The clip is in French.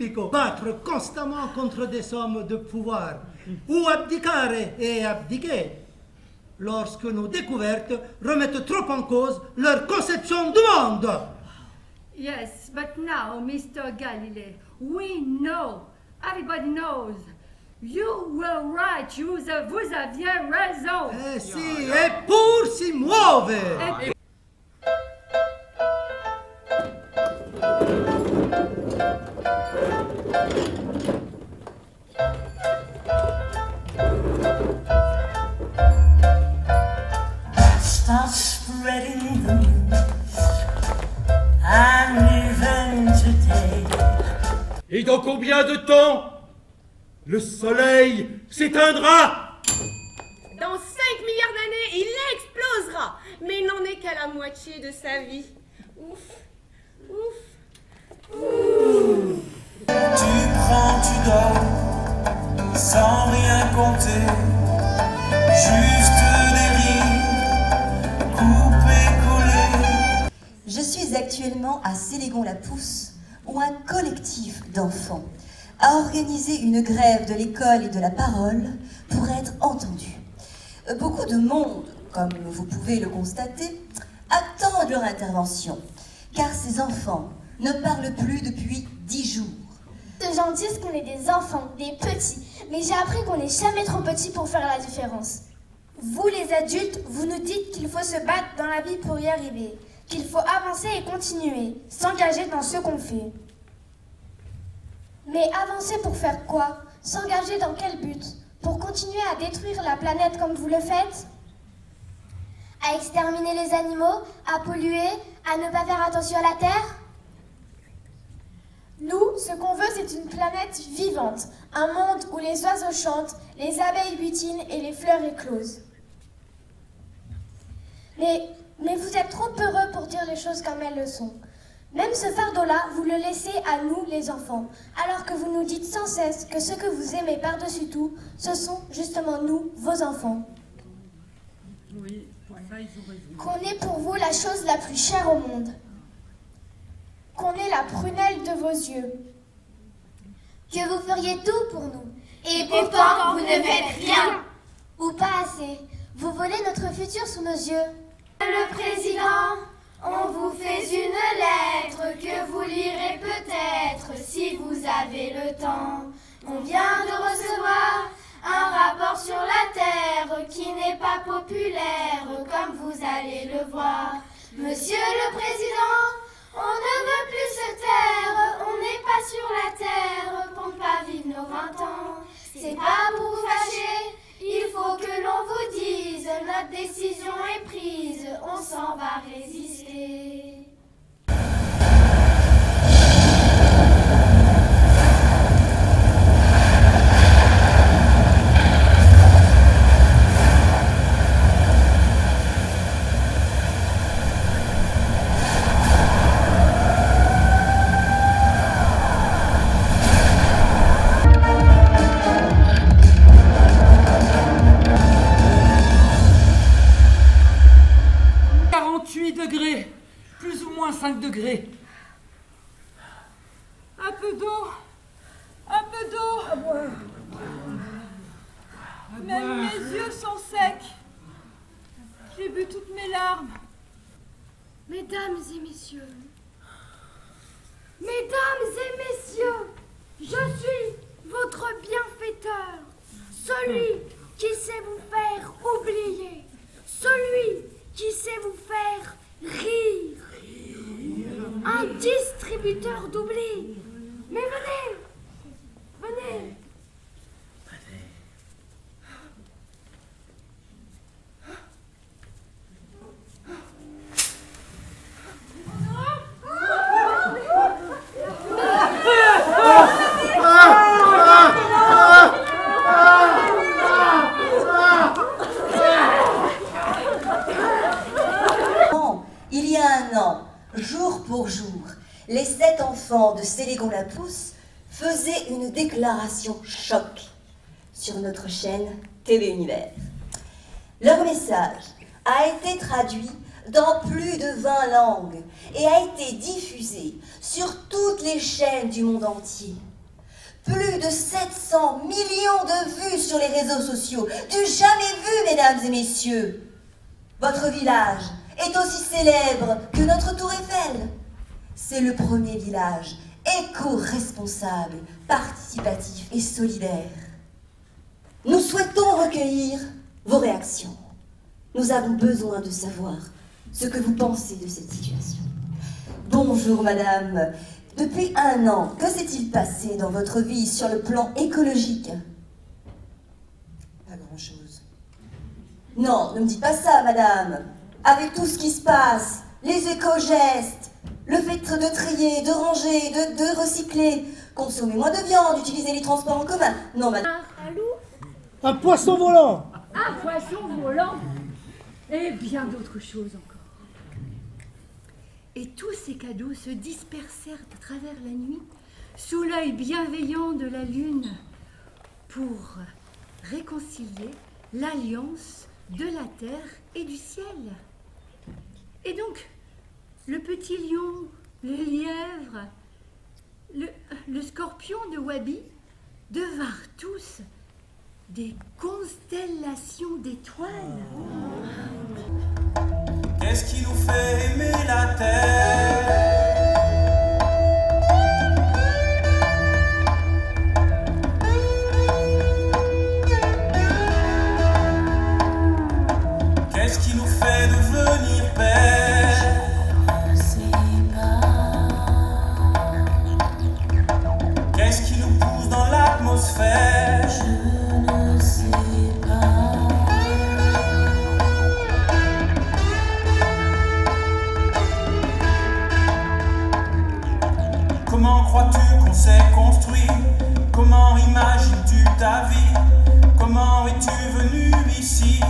politico, battre constamment contre des hommes de pouvoir, ou abdicare et abdiquer, lorsque nos découvertes remettent trop en cause leur conception du monde. Yes, but now, Mr. Galilei, we know, everybody knows, you were right, vous aviez raison. Eh si, et pour si muove. Start spreading the news. I'm leaving today. Et dans combien de temps le soleil s'éteindra? Dans 5 milliards d'années, il explosera. Mais il n'en est qu'à la moitié de sa vie. Ouf, ouf, ouf. Tu prends, tu dors, sans rien compter. Juste des rires, coupés, collés. Je suis actuellement à Sélégon-la-Pousse, où un collectif d'enfants a organisé une grève de l'école et de la parole pour être entendu. Beaucoup de monde, comme vous pouvez le constater, attendent leur intervention, car ces enfants ne parlent plus depuis 10 jours. Les gens disent qu'on est des enfants, des petits, mais j'ai appris qu'on n'est jamais trop petit pour faire la différence. Vous les adultes, vous nous dites qu'il faut se battre dans la vie pour y arriver, qu'il faut avancer et continuer, s'engager dans ce qu'on fait. Mais avancer pour faire quoi? S'engager dans quel but? Pour continuer à détruire la planète comme vous le faites? À exterminer les animaux? À polluer? À ne pas faire attention à la Terre? Nous, ce qu'on veut, c'est une planète vivante, un monde où les oiseaux chantent, les abeilles butinent et les fleurs éclosent. Mais vous êtes trop peureux pour dire les choses comme elles le sont. Même ce fardeau-là, vous le laissez à nous, les enfants, alors que vous nous dites sans cesse que ce que vous aimez par-dessus tout, ce sont justement nous, vos enfants. Oui, pour ça, ils ont raison. Qu'on est pour vous la chose la plus chère au monde. Qu'on est la prunelle de vos yeux. Que vous feriez tout pour nous. Et pourtant, vous ne faites rien. Ou pas assez. Vous volez notre futur sous nos yeux. Le président, on vous fait une lettre que vous lirez peut-être si vous avez le temps. On vient de recevoir un rapport sur la Terre qui n'est pas populaire comme vous allez le voir. Monsieur le Président, on ne veut plus se taire, on n'est pas sur la Terre pour ne pas vivre nos 20 ans. C'est pas pour vous fâcher, il faut que l'on vous dise, notre décision est prise, on s'en va résister. Degrés, plus ou moins 5 degrés. Un peu d'eau, un peu d'eau. Même mes yeux sont secs. J'ai bu toutes mes larmes. Mesdames et messieurs, je suis votre bienfaiteur, celui qui sait vous faire oublier, celui qui sait vous faire rire. Un distributeur d'oubli. Mais venez, venez. Il y a un an, jour pour jour, les 7 enfants de Sélégon-la-Pousse faisaient une déclaration choc sur notre chaîne TV Univers. Leur message a été traduit dans plus de 20 langues et a été diffusé sur toutes les chaînes du monde entier. Plus de 700 millions de vues sur les réseaux sociaux. Du jamais vu, mesdames et messieurs. Votre village est aussi célèbre que notre tour Eiffel. C'est le premier village éco-responsable, participatif et solidaire. Nous souhaitons recueillir vos réactions. Nous avons besoin de savoir ce que vous pensez de cette situation. Bonjour madame. Depuis 1 an, que s'est-il passé dans votre vie sur le plan écologique? Pas grand-chose. Non, ne me dites pas ça, madame. Avec tout ce qui se passe, les éco-gestes, le fait de trier, de ranger, de recycler, consommer moins de viande, utiliser les transports en commun. Non, madame. Un loup, Un poisson volant. un poisson volant et bien d'autres choses encore. Et tous ces cadeaux se dispersèrent à travers la nuit sous l'œil bienveillant de la lune pour réconcilier l'alliance de la terre et du ciel. Et donc, le petit lion, le lièvre, le scorpion de Wabi devinrent tous des constellations d'étoiles. Qu'est-ce qui nous fait aimer la terre? Qu'est-ce qui nous fait devenir père? Je ne sais pas. Qu'est-ce qui nous pousse dans l'atmosphère? Je ne sais pas. Comment crois-tu qu'on s'est construit? Comment imagines-tu ta vie? Comment es-tu venu ici?